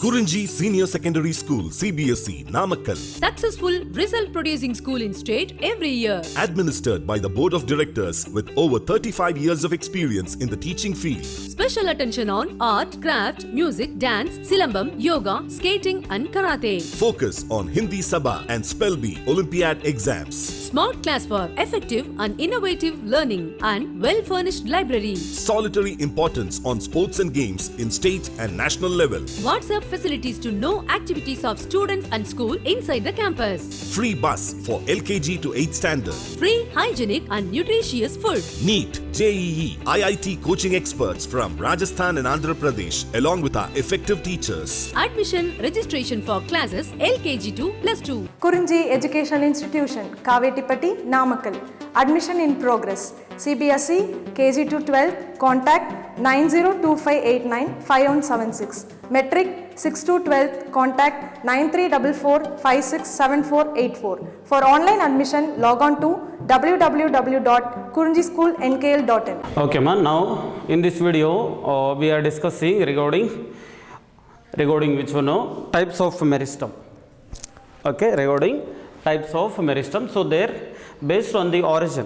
KURINJI Senior Secondary School, CBSE, Namakkal. Successful result producing school in state every year. Administered by the Board of Directors with over 35 years of experience in the teaching field. Special attention on art, craft, music, dance, silambam, yoga, skating and karate. Focus on Hindi Sabha and Spell Bee Olympiad exams. Smart class for effective and innovative learning and well-furnished library. Solitary importance on sports and games in state and national level. WhatsApp facilities to know activities of students and school inside the campus. Free bus for LKG to 8th standard. Free, hygienic and nutritious food. NEET, JEE, IIT coaching experts from Rajasthan and Andhra Pradesh along with our effective teachers. Admission registration for classes LKG to +2. KURINJI Education Institution, Kavetipatti, Namakkal. Admission in progress. CBSE, KG to 12, contact 9025895176. Metric 6 to 12, contact 9344567484. For online admission, log on to www.kurinjischoolnkl.in. Okay, man. Now in this video, we are discussing regarding which one? Types of meristem. Okay, regarding types of meristem. So there, based on the origin,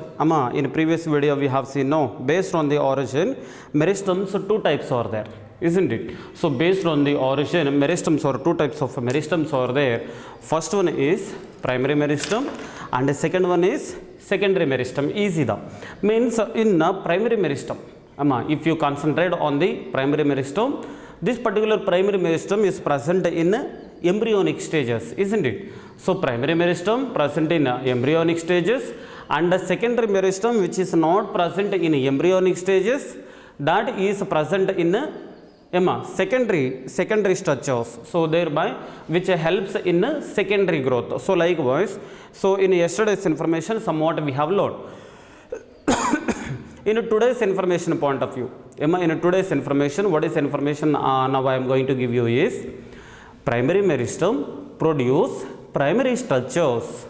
in previous video we have seen, based on the origin, meristems, two types are there, isn't it? So based on the origin, meristems, or two types of meristems are there. First one is primary meristem and the second one is secondary meristem. Easy da. Means in primary meristem, if you concentrate on the primary meristem, this particular primary meristem is present in embryonic stages, isn't it? So primary meristem present in embryonic stages, and the secondary meristem which is not present in embryonic stages, that is present in secondary structures. So thereby which helps in secondary growth. So likewise, so in yesterday's information somewhat we have learned. In today's information point of view, in today's information, what is information now I am going to give you is primary meristem produce primary structures.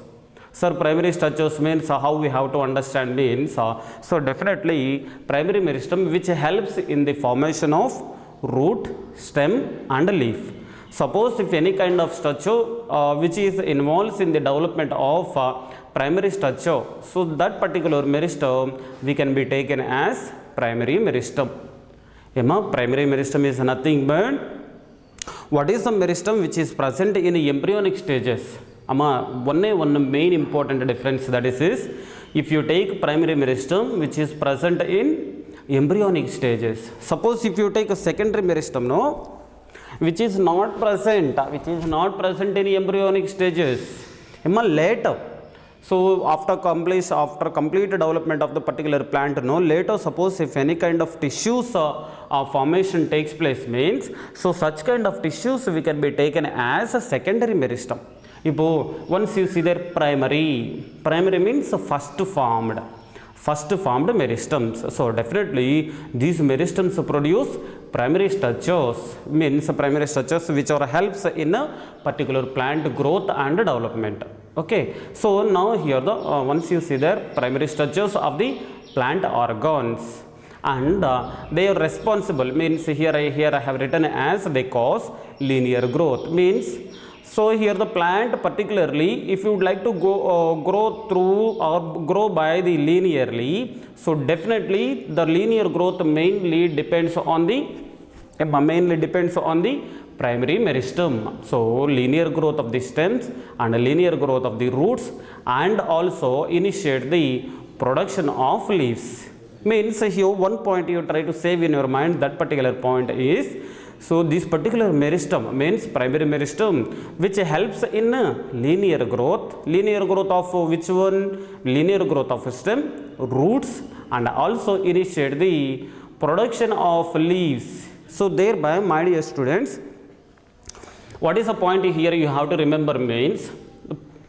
Sir, primary structures means how we have to understand means, so definitely primary meristem which helps in the formation of root, stem and leaf. Suppose if any kind of structure which is involves in the development of primary structure, so that particular meristem we can be taken as primary meristem. Primary meristem is nothing but what is the meristem which is present in embryonic stages? One main important difference, that is if you take primary meristem which is present in embryonic stages. Suppose if you take a secondary meristem, which is not present in embryonic stages, later. So after complete development of the particular plant, later suppose if any kind of tissues formation takes place means, so such kind of tissues we can be taken as a secondary meristem. Once you see their primary means first formed meristems. So definitely these meristems produce primary structures, means primary structures which are helps in a particular plant growth and development. Okay, so now here the once you see their primary structures of the plant organs, and they are responsible, means here I have written as they cause linear growth, means so here the plant particularly if you would like to grow through or grow by the linearly, so definitely the linear growth mainly depends on the primary meristem. So linear growth of the stems and linear growth of the roots, and also initiate the production of leaves. Means here one point you try to save in your mind, that particular point is, so this particular meristem means primary meristem which helps in linear growth of which one? Linear growth of stem, roots, and also initiate the production of leaves. So thereby, my dear students, what is the point here you have to remember means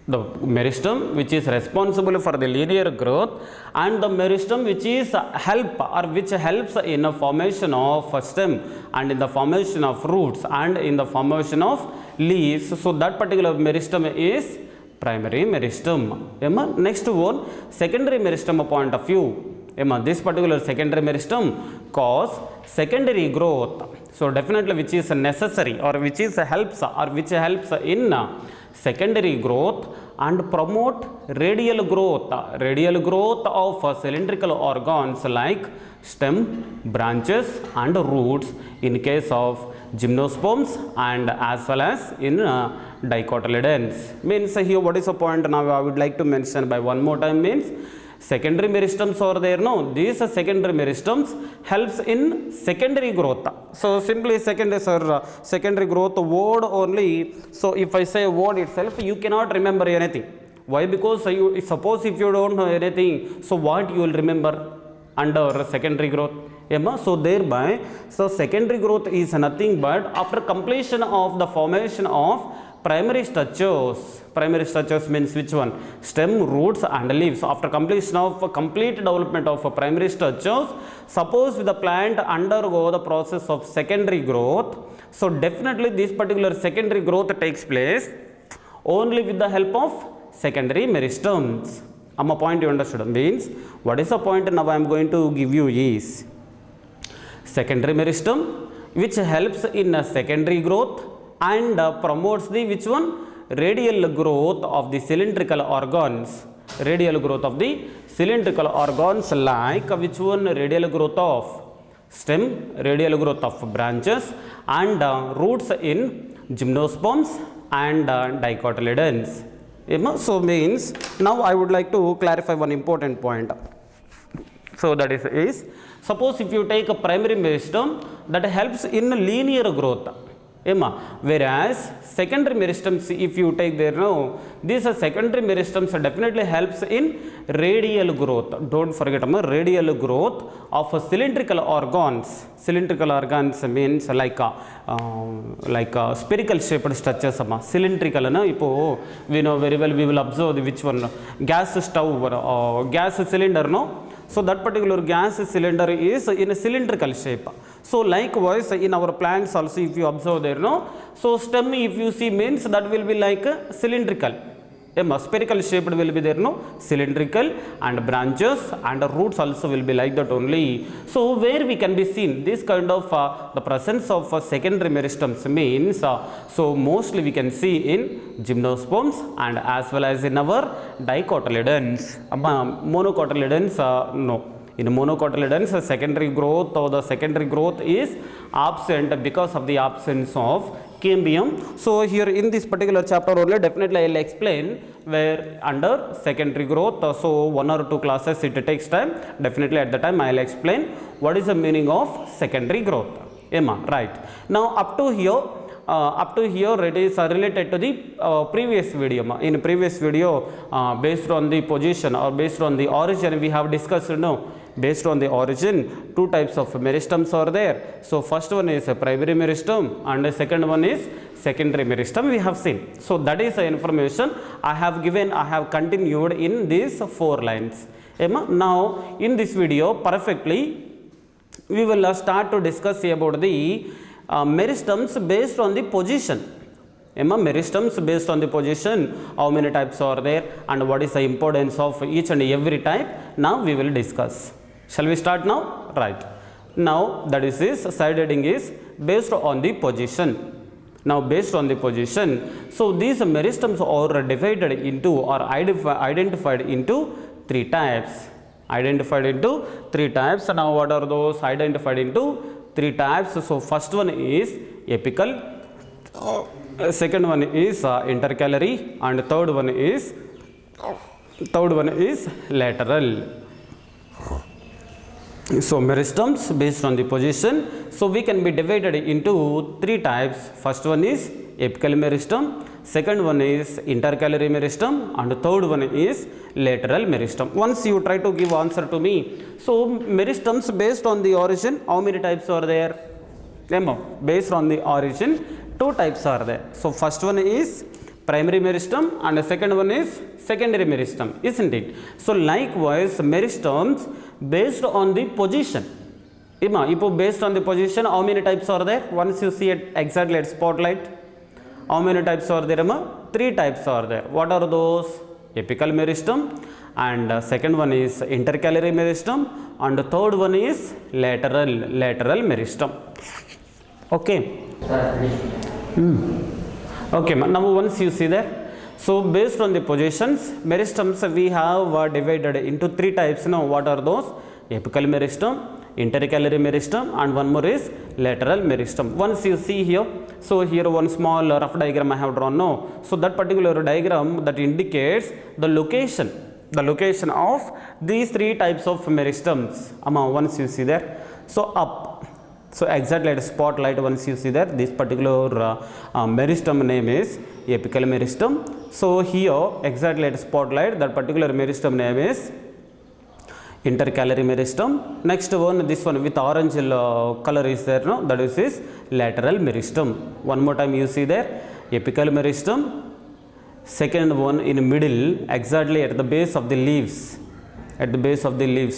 the meristem which is responsible for the linear growth, and the meristem which is helps in the formation of stem and in the formation of roots and in the formation of leaves. So that particular meristem is primary meristem. Next one, secondary meristem point of view. This particular secondary meristem cause secondary growth. So definitely which is necessary or which is helps or which helps in secondary growth and promote radial growth of cylindrical organs like stem, branches and roots in case of gymnosperms and as well as in dicotyledons. Means here what is the point now I would like to mention by one more time means secondary meristems are there. No, these secondary meristems helps in secondary growth. So simply secondary growth word only. So if I say word itself, you cannot remember anything. Why? Because suppose if you don't know anything, so what you will remember under secondary growth? So thereby, so secondary growth is nothing but after completion of the formation of primary structures. Primary structures means which one? Stem, roots and leaves. After completion of complete development of primary structures, suppose the plant undergo the process of secondary growth. So definitely this particular secondary growth takes place only with the help of secondary meristems. A point you understood means what is the point now I am going to give you is secondary meristem which helps in a secondary growth and promotes the which one? Radial growth of the cylindrical organs. Radial growth of the cylindrical organs like which one? Radial growth of stem, radial growth of branches and roots in gymnosperms and dicotyledons. So means now I would like to clarify one important point. So that is suppose if you take a primary meristem that helps in linear growth. Whereas secondary meristems if you take there now, these are secondary meristems definitely helps in radial growth. Don't forget radial growth of cylindrical organs. Cylindrical organs means like spherical shaped structures. Cylindrical, we know very well, we will observe which one? Gas stove or gas cylinder, no? So that particular gas cylinder is in a cylindrical shape. So likewise in our plants also if you observe there, no? So stem if you see means that will be like cylindrical. Spherical shaped will be there, no? Cylindrical and branches and roots also will be like that only. So where we can be seen this kind of the presence of secondary meristems means so mostly we can see in gymnosperms and as well as in our dicotyledons. Monocotyledons no. In monocotyledons secondary growth or the secondary growth is absent because of the absence of cambium. So here in this particular chapter only definitely I will explain where under secondary growth. So 1 or 2 classes it takes time. Definitely at the time I will explain what is the meaning of secondary growth. Right. Now up to here it is related to the previous video. In previous video based on the position or based on the origin we have discussed, based on the origin 2 types of meristems are there. So first one is a primary meristem and the second one is secondary meristem we have seen. So that is the information I have given, I have continued in these 4 lines. Now in this video perfectly we will start to discuss about the meristems based on the position. Meristems based on the position, how many types are there and what is the importance of each and every type. Now we will discuss. Shall we start now? Right. Now that is this side heading is based on the position. Now based on the position, so these meristems are divided into or identified into 3 types. Identified into 3 types. Now what are those? Identified into 3 types. So first one is apical, second one is intercalary and third one is lateral. So meristems based on the position, so we can be divided into 3 types. First one is apical meristem, second one is intercalary meristem and third one is lateral meristem. Once you try to give answer to me, so meristems based on the origin, how many types are there? Based on the origin 2 types are there. So first one is primary meristem and the second one is secondary meristem, isn't it? So likewise meristems based on the position. Based on the position, how many types are there? Once you see it exactly at spotlight, how many types are there? 3 types are there. What are those? Apical meristem and second one is intercalary meristem, and the third one is lateral meristem. Okay. Okay, now once you see that, so based on the positions, meristems we have divided into three types. Now what are those? Apical meristem, intercalary meristem, and one more is lateral meristem. Once you see here, so here one small rough diagram I have drawn now. So that particular diagram that indicates the location of these three types of meristems. Once you see there, so up, so exactly at spotlight, once you see that this particular meristem name is apical meristem. So here exactly at spotlight, that particular meristem name is intercalary meristem. Next one, this one with orange color is there, no, that is lateral meristem. One more time you see there, apical meristem. Second one in middle, exactly at the base of the leaves,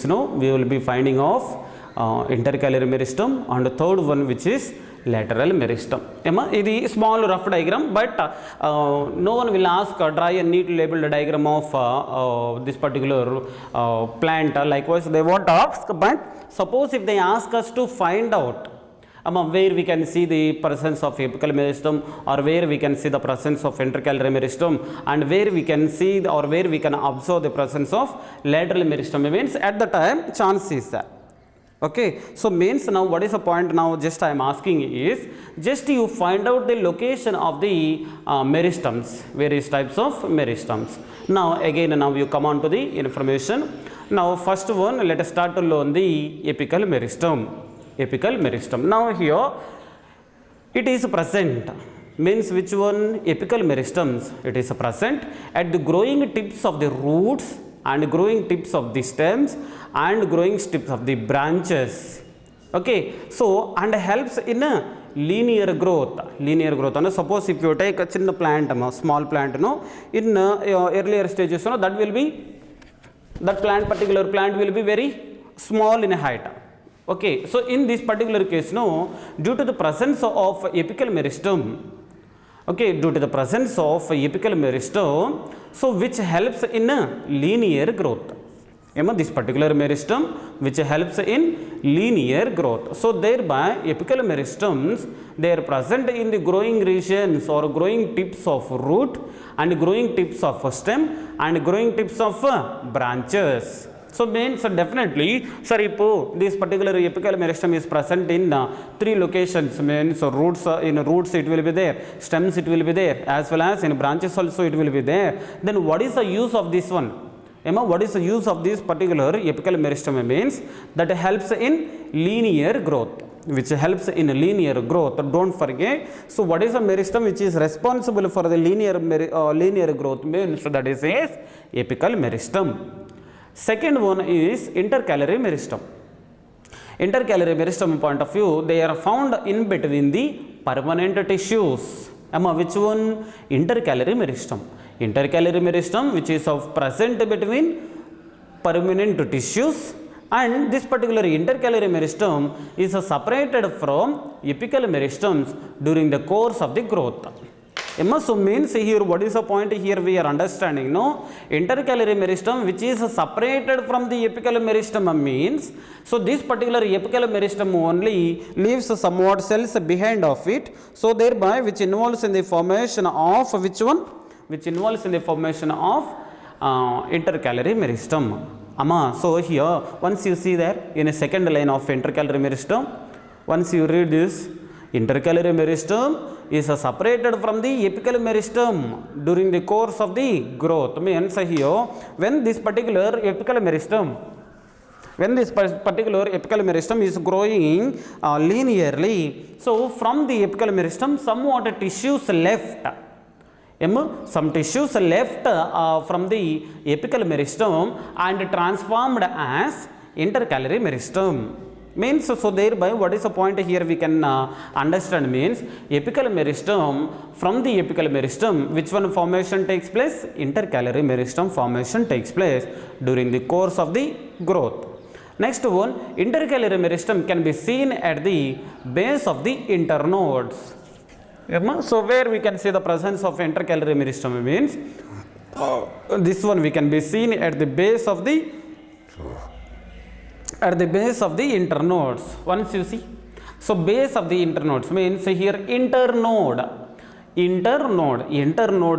no, we will be finding of intercalary meristem, and the third one which is lateral meristem. This is small rough diagram, but no one will ask draw a neat labeled diagram of this particular plant. Likewise they won't ask, but suppose if they ask us to find out where we can see the presence of apical meristem, or where we can see the presence of intercalary meristem, and where we can see or where we can observe the presence of lateral meristem, means at the time chance is there. Okay, so means now what is the point now just I am asking is, just you find out the location of the meristems, various types of meristems. Now again, now you come on to the information. Now first one, let us start to learn the apical meristem. Now here it is present, means which one? Apical meristems, it is present at the growing tips of the roots and growing tips of the stems and growing tips of the branches. Okay, so and helps in a linear growth. And suppose if you take a chinna plant, small plant, no, in earlier stages, no, that will be, that particular plant will be very small in height. Okay, so in this particular case, no, due to the presence of apical meristem, okay, due to the presence of apical meristem, so which helps in a linear growth. This particular meristem which helps in linear growth. So thereby apical meristems, they are present in the growing regions or growing tips of root and growing tips of stem and growing tips of branches. So means definitely, sir, if this particular apical meristem is present in three locations, means roots, in roots it will be there, stems it will be there, as well as in branches also it will be there. Then what is the use of this one? What is the use of this particular apical meristem? Means that helps in linear growth, which helps in linear growth. Don't forget. So what is a meristem which is responsible for the linear growth? Means that is apical meristem. Second one is intercalary meristem. Intercalary meristem point of view, they are found in between the permanent tissues. Which one? Intercalary meristem. Intercalary meristem which is of present between permanent tissues, and this particular intercalary meristem is separated from apical meristems during the course of the growth. So means here what is the point here we are understanding, no? Intercalary meristem which is separated from the apical meristem means, so this particular apical meristem only leaves somewhat cells behind of it, so thereby which involves in the formation of which one? Which involves in the formation of intercalary meristem. So here once you see there in a second line of intercalary meristem, once you read this, intercalary meristem is separated from the apical meristem during the course of the growth. Means here when this particular apical meristem is growing linearly, so from the apical meristem somewhat tissues left. Some tissues left from the apical meristem and transformed as intercalary meristem. Means so thereby what is the point here we can understand, means apical meristem, from the apical meristem which one formation takes place? Intercalary meristem formation takes place during the course of the growth. Next one, intercalary meristem can be seen at the base of the internodes. So where we can see the presence of intercalary meristem means this one we can be seen at the base of the internodes. Once you see, so base of the internodes means here internode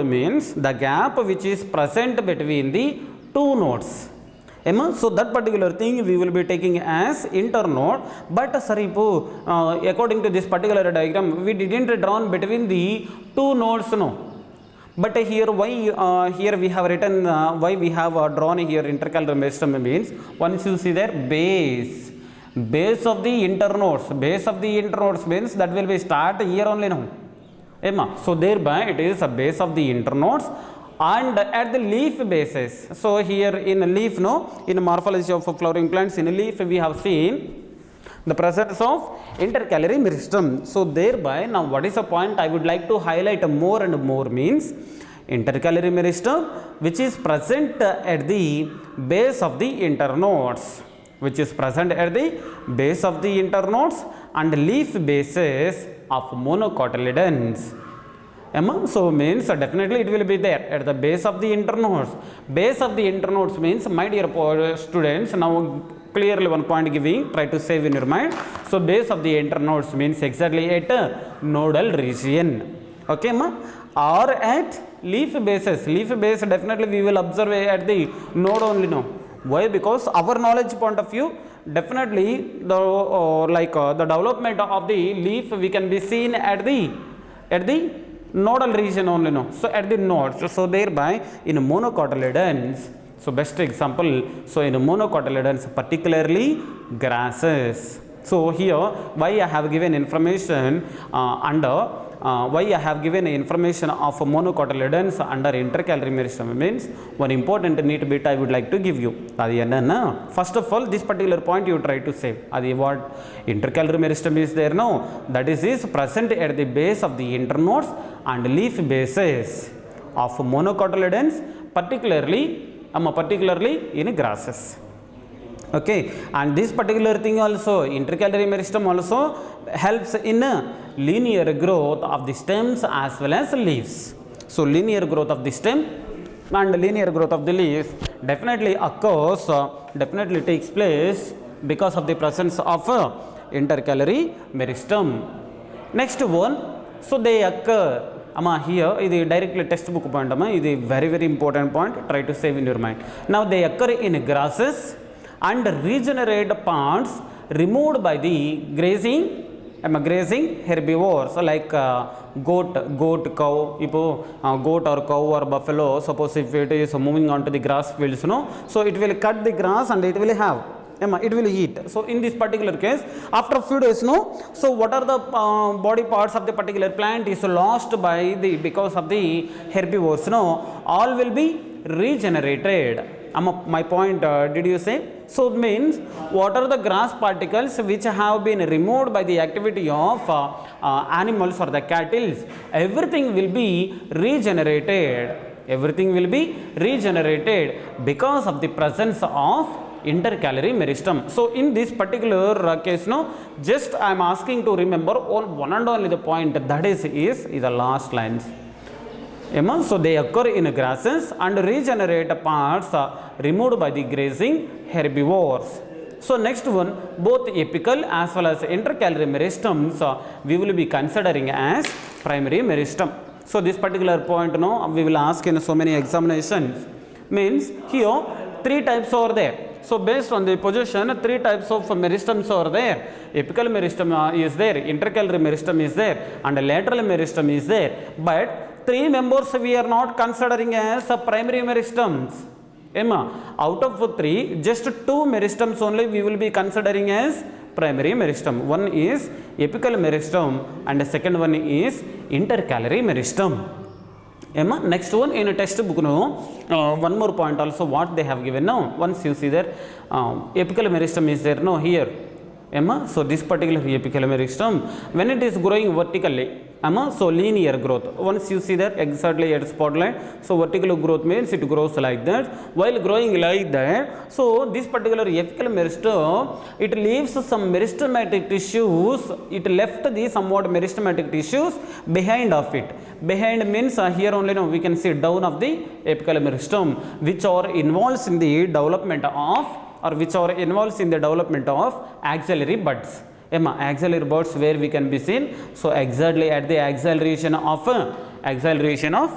means the gap which is present between the two nodes. So that particular thing we will be taking as internode. But according to this particular diagram we didn't draw between the two nodes, no. But here why here we have written why we have drawn here intercalary meristem means, once you see there base of the internodes means that will be start here only now. So thereby it is a base of the internodes and at the leaf bases. So here in a leaf, no, in morphology of flowering plants, in a leaf we have seen the presence of intercalary meristem. So thereby now what is the point I would like to highlight more and more means, intercalary meristem which is present at the base of the internodes, and leaf bases of monocotyledons. So means definitely it will be there at the base of the internodes. Base of the internodes means, my dear students, now clearly one point giving, try to save in your mind. So base of the internodes means exactly at nodal region, okay ma, or at leaf bases. Leaf base definitely we will observe at the node only, no. Why? Because our knowledge point of view, definitely the the development of the leaf we can be seen at the nodal region only, no. So at the nodes. So thereby in monocotyledons, so best example, so in monocotyledons particularly grasses. So here why I have given information why I have given information of monocotyledons under intercalary meristem means, one important neat bit I would like to give you. First of all, this particular point you try to say, what intercalary meristem is there, no, that is present at the base of the internodes and leaf bases of monocotyledons, particularly in grasses. Okay, and this particular thing also, intercalary meristem also helps in linear growth of the stems as well as leaves. So linear growth of the stem and linear growth of the leaf definitely occurs, definitely takes place because of the presence of intercalary meristem. Next one, so they occur, here is directly textbook point, this is very important point, try to save in your mind. Now they occur in grasses and regenerate parts removed by the grazing herbivores like goat, cow, goat or cow or buffalo. Suppose if it is moving on to the grass fields, no, so it will cut the grass and it will have, it will eat. So in this particular case, after a few days, no, so what are the body parts of the particular plant is lost by because of the herbivores, no, all will be regenerated. My point, did you say? So it means what are the grass particles which have been removed by the activity of animals or the cattle, everything will be regenerated. Because of the presence of intercalary meristem. So in this particular case, no, just I am asking to remember one and only the point, that is the last lines. So they occur in grasses and regenerate parts removed by the grazing herbivores. So next one, both apical as well as intercalary meristems we will be considering as primary meristem. So this particular point, no, we will ask in so many examinations. Means here 3 types are there. So based on the position, 3 types of meristems are there. Apical meristem is there, intercalary meristem is there, and lateral meristem is there. But 3 members we are not considering as primary meristems. Out of 3, just 2 meristems only we will be considering as primary meristem. One is apical meristem and the second one is intercalary meristem. Next one in a textbook, no, one more point also what they have given now. Once you see there, apical meristem is there, no, here. So this particular apical meristem, when it is growing vertically, so linear growth. Once you see that exactly at spotlight, so vertical growth means it grows like that. While growing like that, so this particular apical meristem, it leaves some meristematic tissues. It left the somewhat meristematic tissues behind of it. behind means here only now we can see down of the apical meristem, which are involved in the development of, or which are involved in the development of axillary buds. Axillary buds where we can be seen, so exactly at the acceleration of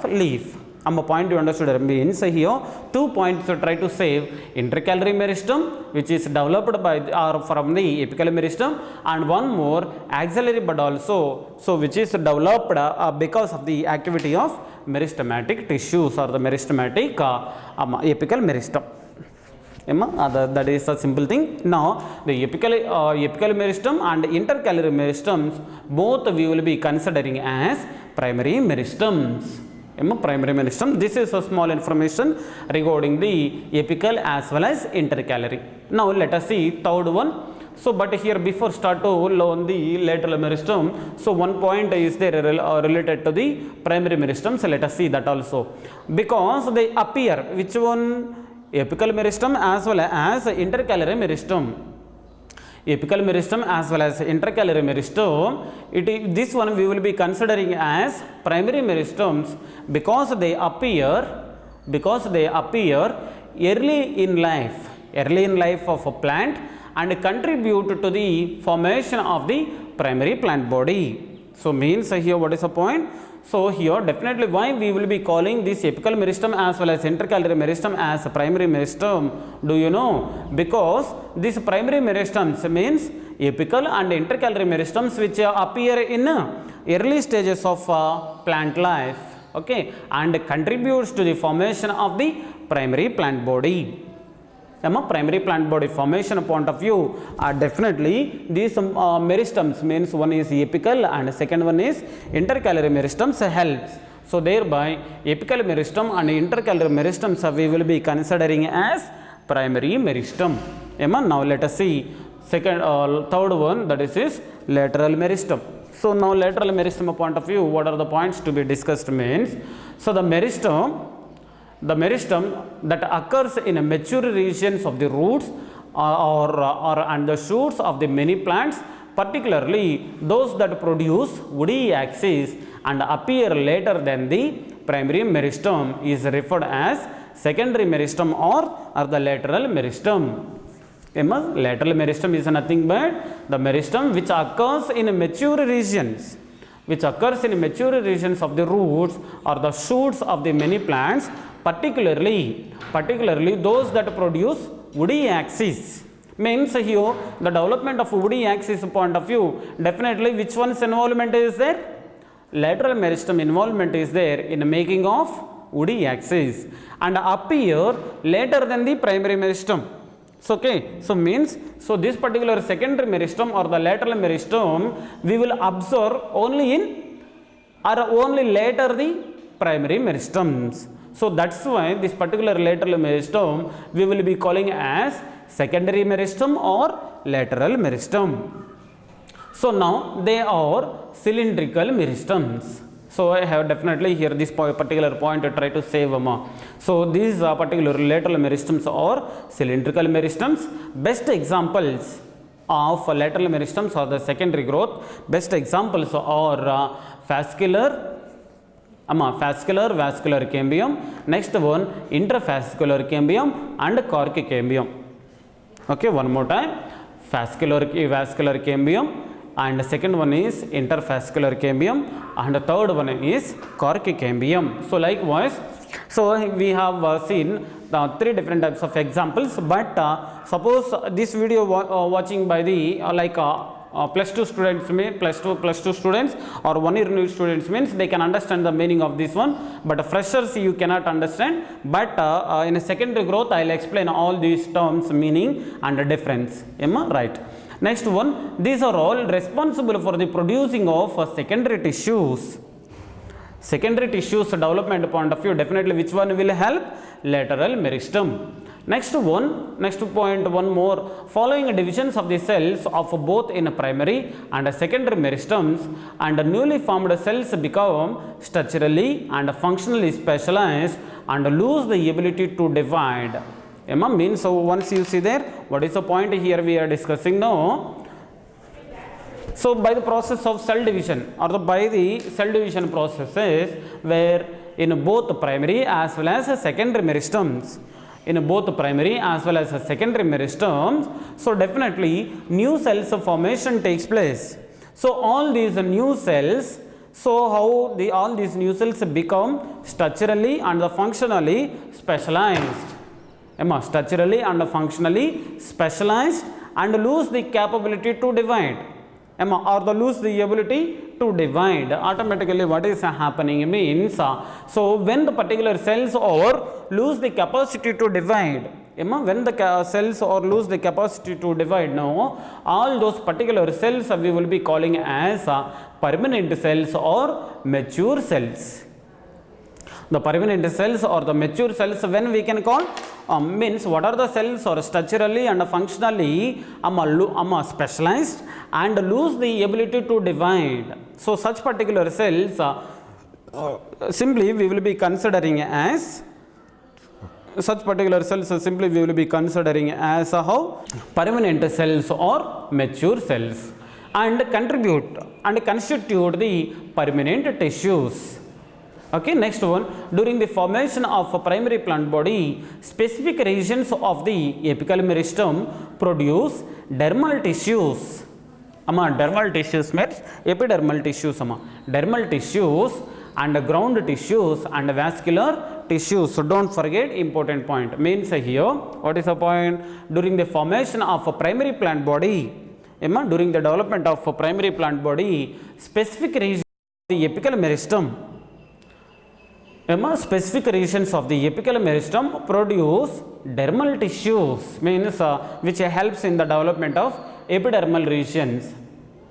leaf. Point you understood means here 2 points to try to save: intercalary meristem, which is developed by or from the apical meristem, and one more axillary bud also, so which is developed because of the activity of meristematic tissues or the meristematic apical meristem. That is a simple thing. Now the apical meristem and intercalary meristems, both we will be considering as primary meristems. Primary meristem. This is a small information regarding the apical as well as intercalary. Now let us see third one. So but here before start to learn the lateral meristem, so one point is there related to the primary meristem, so let us see that also, because they appear, which one? Apical meristem as well as intercalary meristem. Apical meristem as well as intercalary meristem, this one we will be considering as primary meristems because they appear early in life of a plant and contribute to the formation of the primary plant body. So means here what is the point? So here definitely why we will be calling this apical meristem as well as intercalary meristem as a primary meristem, do you know? Because this primary meristems means apical and intercalary meristems which appear in early stages of plant life, okay, and contributes to the formation of the primary plant body. Primary plant body formation point of view, definitely these meristems means one is apical and second one is intercalary meristems helps. So thereby apical meristem and intercalary meristems we will be considering as primary meristem. Now let us see third one, that is lateral meristem. So now lateral meristem point of view, what are the points to be discussed means, so the meristem that occurs in mature regions of the roots and the shoots of the many plants, particularly those that produce woody axis and appear later than the primary meristem, is referred as secondary meristem or the lateral meristem. Lateral meristem is nothing but the meristem which occurs in mature regions, of the roots or the shoots of the many plants, particularly those that produce woody axis. Means here the development of woody axis point of view, definitely which one's involvement is there? Lateral meristem involvement is there in the making of woody axis and appear later than the primary meristem. So okay, so means this particular secondary meristem or the lateral meristem we will observe only later the primary meristems. So that's why this particular lateral meristem we will be calling as secondary meristem or lateral meristem. So now they are cylindrical meristems. So I have definitely here this particular point to try to save them. So these particular lateral meristems are cylindrical meristems. Best examples of lateral meristems or the secondary growth, best examples are vascular cambium, next one intravascular cambium and cork cambium. Okay, one more time, vascular cambium, and the second one is intervascular cambium, and the third one is cork cambium. So likewise, so we have seen the 3 different types of examples, but suppose this video watching by the plus 2 students, plus 2 students or 1 year new students means they can understand the meaning of this one, but freshers you cannot understand, but in a secondary growth I will explain all these terms, meaning and difference. Am I right? Next one, these are all responsible for the producing of secondary tissues. Secondary tissues development point of view, definitely which one will help? Lateral meristem. Next point, one more, following divisions of the cells of both in primary and secondary meristems, and newly formed cells become structurally and functionally specialized and lose the ability to divide. Means, so once you see there, what is the point here we are discussing now? So by the process of cell division or by the cell division processes, where in both primary as well as secondary meristems, so definitely new cells formation takes place. So all these new cells, so how all these new cells become structurally and functionally specialized. Structurally and functionally specialized and lose the capability to divide. Or the lose the ability to divide. Automatically what is happening means, so when the particular cells or lose the capacity to divide, when the cells or lose the capacity to divide, now all those particular cells we will be calling as permanent cells or mature cells. The permanent cells or the mature cells, when we can call, means what are the cells or structurally and functionally specialized and lose the ability to divide. So such particular cells simply we will be considering as how permanent cells or mature cells, and contribute and constitute the permanent tissues. Okay, next one, during the formation of a primary plant body, specific regions of the apical meristem produce dermal tissues. Dermal tissues means epidermal tissues. Dermal tissues and ground tissues and vascular tissues. So don't forget important point. Means here, what is the point? During the formation of a primary plant body, during the development of a primary plant body, specific regions of the apical meristem, specific regions of the apical meristem produce dermal tissues, means which helps in the development of epidermal regions.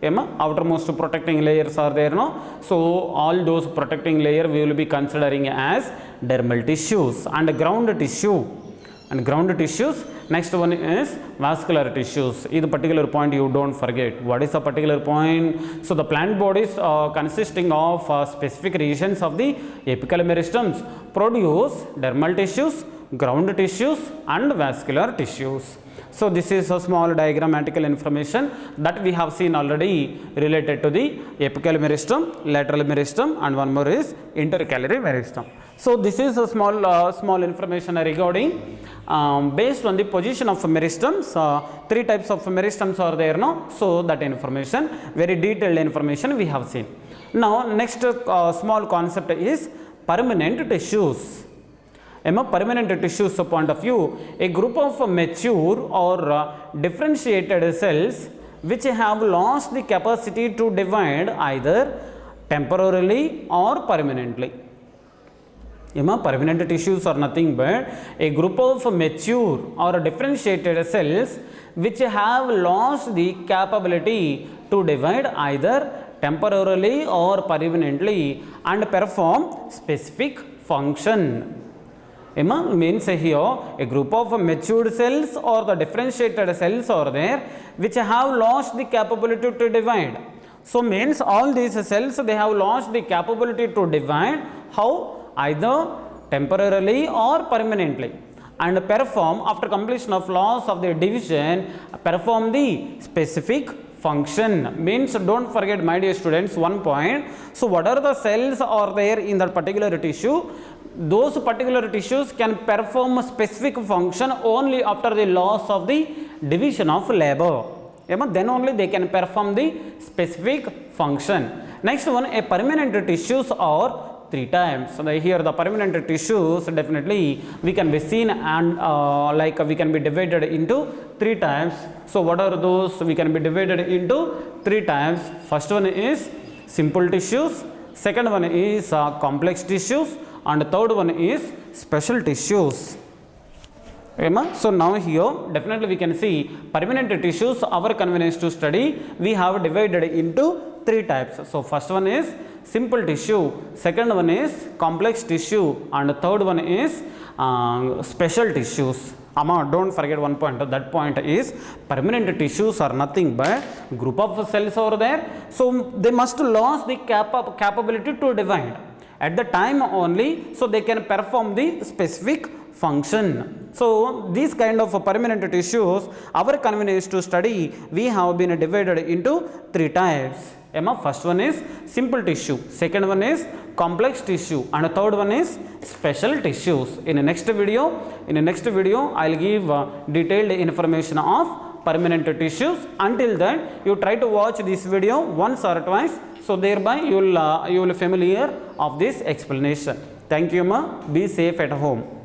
Outermost protecting layers are there, no? So all those protecting layer we will be considering as dermal tissues and ground tissue. And ground tissues, next one is vascular tissues. This particular point you don't forget. What is the particular point? So the plant bodies consisting of specific regions of the apical meristems produce dermal tissues, ground tissues and vascular tissues. So this is a small diagrammatical information that we have seen already related to the apical meristem, lateral meristem, and one more is intercalary meristem. So this is a small information regarding based on the position of meristems. Three types of meristems are there now. So that information, very detailed information we have seen. Now next small concept is permanent tissues. Permanent tissues point of view, a group of mature or differentiated cells which have lost the capacity to divide either temporarily or permanently. Permanent tissues are nothing but a group of mature or differentiated cells which have lost the capability to divide either temporarily or permanently and perform specific function. Means here a group of matured cells or the differentiated cells are there which have lost the capability to divide. So means all these cells they have lost the capability to divide. How? Either temporarily or permanently, and perform after completion of loss of the division perform the specific function. Means don't forget my dear students one point. So what are the cells are there in that particular tissue? Those particular tissues can perform a specific function only after the loss of the division of labor. Then only they can perform the specific function. Next one, a permanent tissues are three types. So here the permanent tissues definitely we can be seen and like we can be divided into three types. So what are those? We can be divided into three types. First one is simple tissues, second one is complex tissues, and third one is special tissues. So now here definitely we can see permanent tissues, our convenience to study, we have divided into three types. So first one is simple tissue, second one is complex tissue, and third one is special tissues. Don't forget one point. That point is permanent tissues are nothing but group of cells over there. So they must lose the capability to divide at the time only, so they can perform the specific function. So these kind of permanent tissues, our convenience to study, we have been divided into 3 types. First one is simple tissue, second one is complex tissue, and the third one is special tissues. In the next video, I will give detailed information of permanent tissues. Until then, you try to watch this video once or twice, so thereby you will familiar of this explanation. Thank you, ma. Be safe at home.